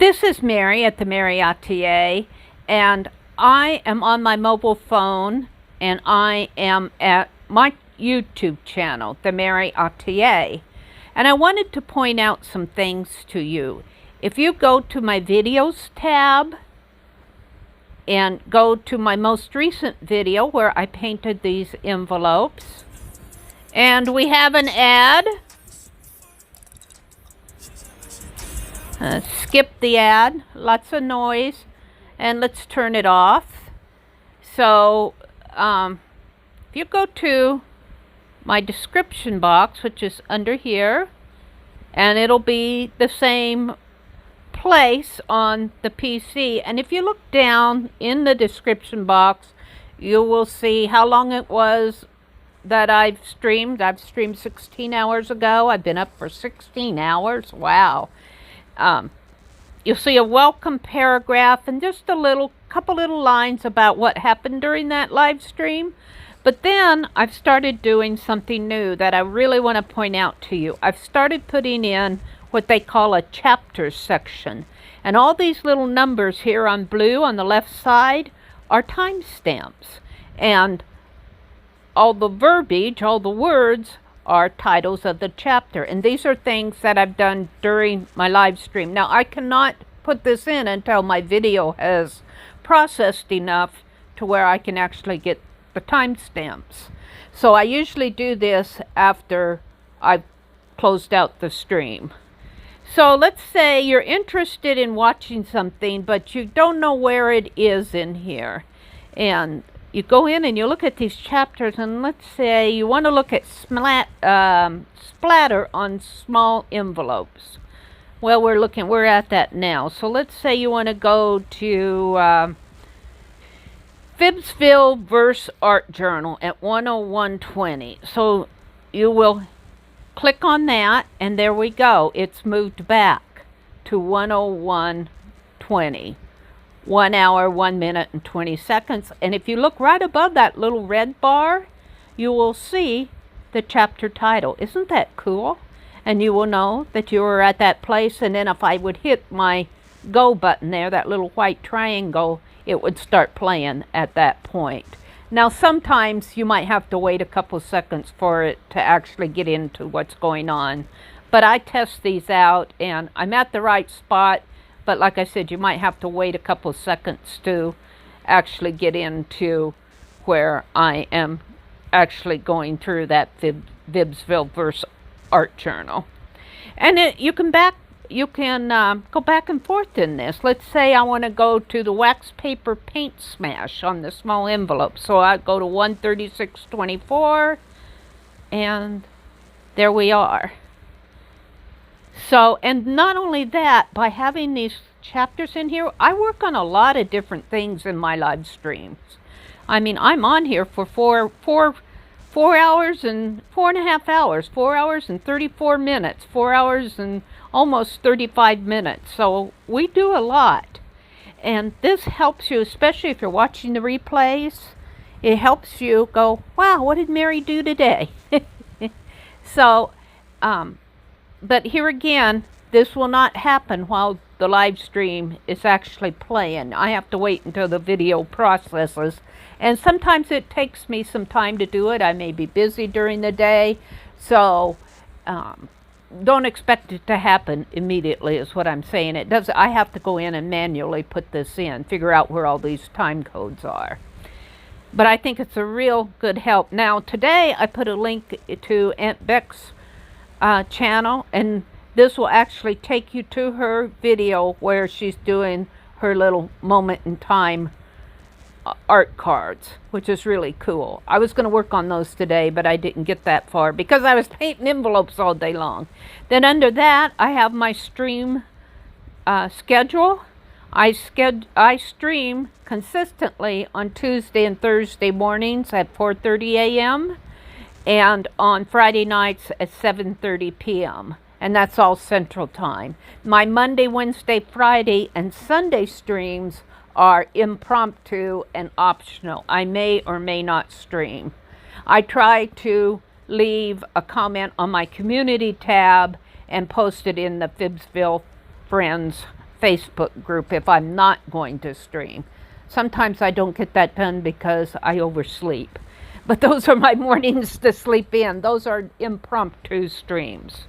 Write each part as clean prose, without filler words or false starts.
This is Meri at the.meri.atelier, and I am on my mobile phone, and I am at my YouTube channel, the.meri.atelier, and I wanted to point out some things to you. If you go to my videos tab and go to my most recent video where I painted these envelopes, and we have an ad. Skip the ad, lots of noise, and let's turn it off. So if you go to my description box, which is under here, and it'll be the same place on the PC, and if you look down in the description box, you will see how long it was that I've streamed. I've streamed 16 hours ago. I've been up for 16 hours. Wow. You'll see a welcome paragraph and just a couple little lines about what happened during that live stream. But then I've started doing something new that I really want to point out to you. I've started putting in what they call a chapters section. And all these little numbers here on blue on the left side are timestamps. And all the verbiage, all the words, are titles of the chapter, and these are things that I've done during my live stream. Now I cannot put this in until my video has processed enough to where I can actually get the timestamps. So I usually do this after I've closed out the stream. So let's say you're interested in watching something, but you don't know where it is in here, and you go in and you look at these chapters, and let's say you want to look at splatter on small envelopes. Well, we're at that now. So let's say you want to go to Fibbsville Verse Art Journal at 10120. So you will click on that, and there we go. It's moved back to 10120. 1 hour, 1 minute, and 20 seconds. And if you look right above that little red bar, you will see the chapter title. Isn't that cool? And you will know that you were at that place. And then if I would hit my go button there, that little white triangle, it would start playing at that point. Now, sometimes you might have to wait a couple seconds for it to actually get into what's going on. But I test these out, and I'm at the right spot. But like I said, you might have to wait a couple seconds to actually get into where I am actually going through that Fibbsville Verse Art Journal. And you can go back and forth in this. Let's say I want to go to the wax paper paint smash on the small envelope. So I go to 13624, and there we are. So, and not only that, by having these chapters in here, I work on a lot of different things in my live streams. I mean, I'm on here for 4 hours and 4.5 hours, 4 hours and 34 minutes, 4 hours and almost 35 minutes. So we do a lot. And this helps you, especially if you're watching the replays. It helps you go, wow, what did Meri do today? So, but here again, this will not happen while the live stream is actually playing. I have to wait until the video processes. And sometimes it takes me some time to do it. I may be busy during the day. So don't expect it to happen immediately is what I'm saying. I have to go in and manually put this in, figure out where all these time codes are. But I think it's a real good help. Now today I put a link to Aunt Beck's channel, and this will actually take you to her video where she's doing her little moment in time art cards, which is really cool. I was going to work on those today, but I didn't get that far because I was painting envelopes all day long. Then under that, I have my stream schedule. I stream consistently on Tuesday and Thursday mornings at 4:30 a.m. and on Friday nights at 7:30 p.m. And that's all Central Time. My Monday, Wednesday, Friday, and Sunday streams are impromptu and optional. I may or may not stream. I try to leave a comment on my community tab and post it in the Fibbsville Friends Facebook group if I'm not going to stream. Sometimes I don't get that done because I oversleep. But those are my mornings to sleep in. Those are impromptu streams.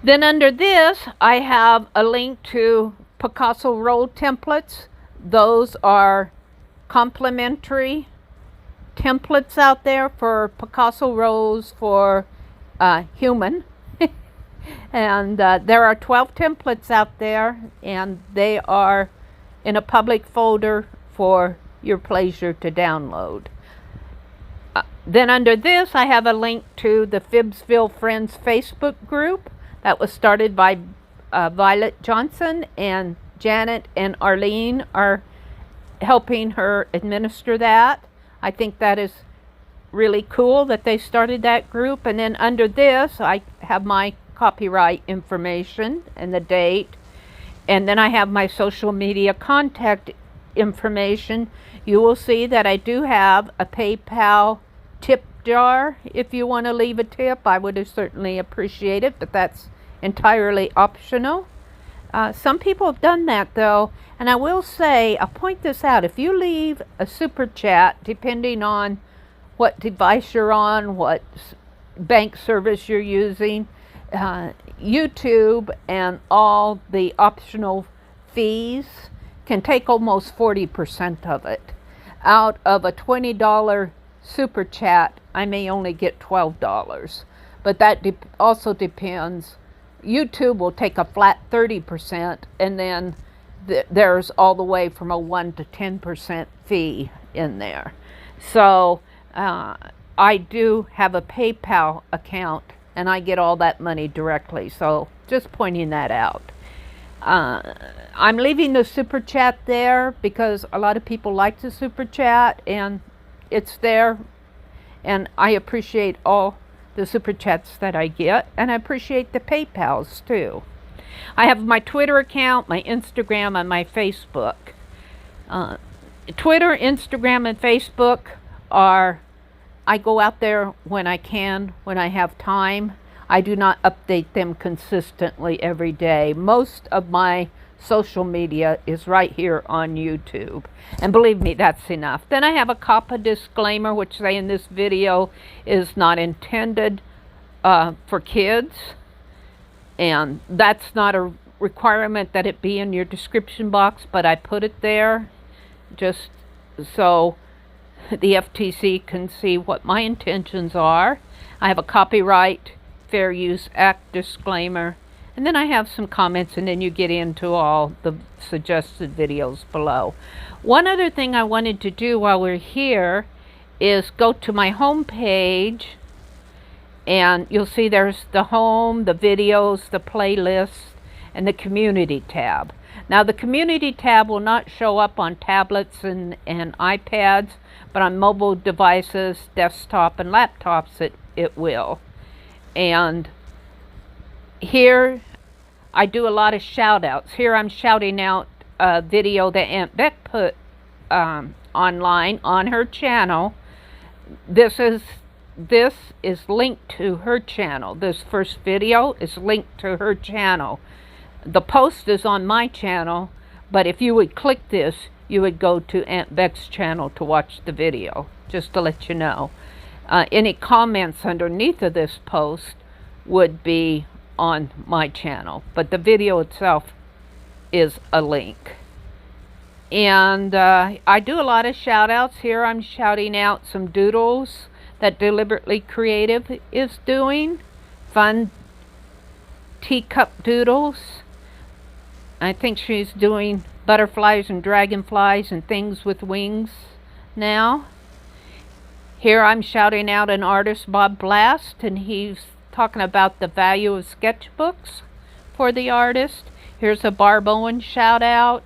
Then under this, I have a link to Picasso roll templates. Those are complimentary templates out there for Picasso rolls for human. And there are 12 templates out there, and they are in a public folder for your pleasure to download. Then under this, I have a link to the Phibbsville Friends Facebook group that was started by Violet Johnson, and Janet and Arlene are helping her administer that. I think that is really cool that they started that group. And then under this, I have my copyright information and the date. And then I have my social media contact information. You will see that I do have a PayPal tip jar. If you want to leave a tip, I would certainly appreciate it, but that's entirely optional. Some people have done that though, and I will say, I'll point this out, if you leave a super chat, depending on what device you're on, what bank service you're using, YouTube and all the optional fees can take almost 40% of it. Out of a $20 super chat, I may only get $12, but that also depends. YouTube will take a flat 30%, and then there's all the way from a 1 to 10% fee in there. So I do have a PayPal account, and I get all that money directly. So just pointing that out. I'm leaving the super chat there because a lot of people like the super chat, and it's there, and I appreciate all the super chats that I get, and I appreciate the PayPals too. I have my Twitter account, my Instagram, and my Facebook. Twitter, Instagram, and Facebook are, I go out there when I can, when I have time. I do not update them consistently every day. Most of my social media is right here on YouTube. And believe me, that's enough. Then I have a COPPA disclaimer, which say in this video is not intended for kids. And that's not a requirement that it be in your description box, but I put it there just so the FTC can see what my intentions are. I have a Copyright Fair Use Act disclaimer, and then I have some comments, and then you get into all the suggested videos below. One other thing I wanted to do while we're here is go to my home page, and you'll see there's the home, the videos, the playlists, and the community tab. Now the community tab will not show up on tablets and iPads, but on mobile devices, desktop, and laptops it will. And here I do a lot of shout outs. Here I'm shouting out a video that Aunt Beck put online on her channel. This is linked to her channel. This first video is linked to her channel. The post is on my channel, but if you would click this, you would go to Aunt Beck's channel to watch the video, just to let you know. Any comments underneath of this post would be on my channel, but the video itself is a link. And I do a lot of shout outs. Here I'm shouting out some doodles that Deliberately Creative is doing. Fun teacup doodles. I think she's doing butterflies and dragonflies and things with wings now. Here I'm shouting out an artist, Bob Blast, and he's talking about the value of sketchbooks for the artist. Here's a Barb Owen shout out.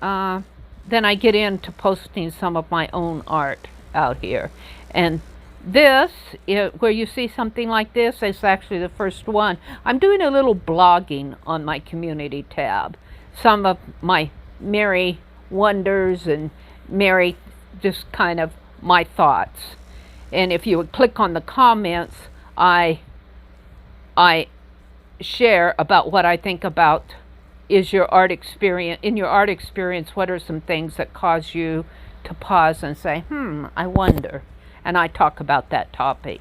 Then I get into posting some of my own art out here. And this, where you see something like this, is actually the first one. I'm doing a little blogging on my community tab. Some of my Meri wonders and Meri, just kind of my thoughts. And if you would click on the comments, I share about what I think about is your art experience? In your art experience, what are some things that cause you to pause and say, I wonder? And I talk about that topic.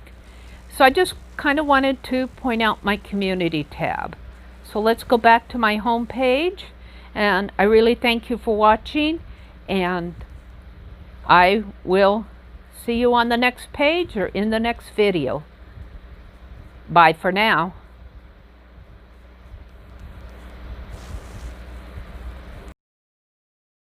So I just kind of wanted to point out my community tab. So let's go back to my home page, and I really thank you for watching, and I will see you on the next page or in the next video. Bye for now.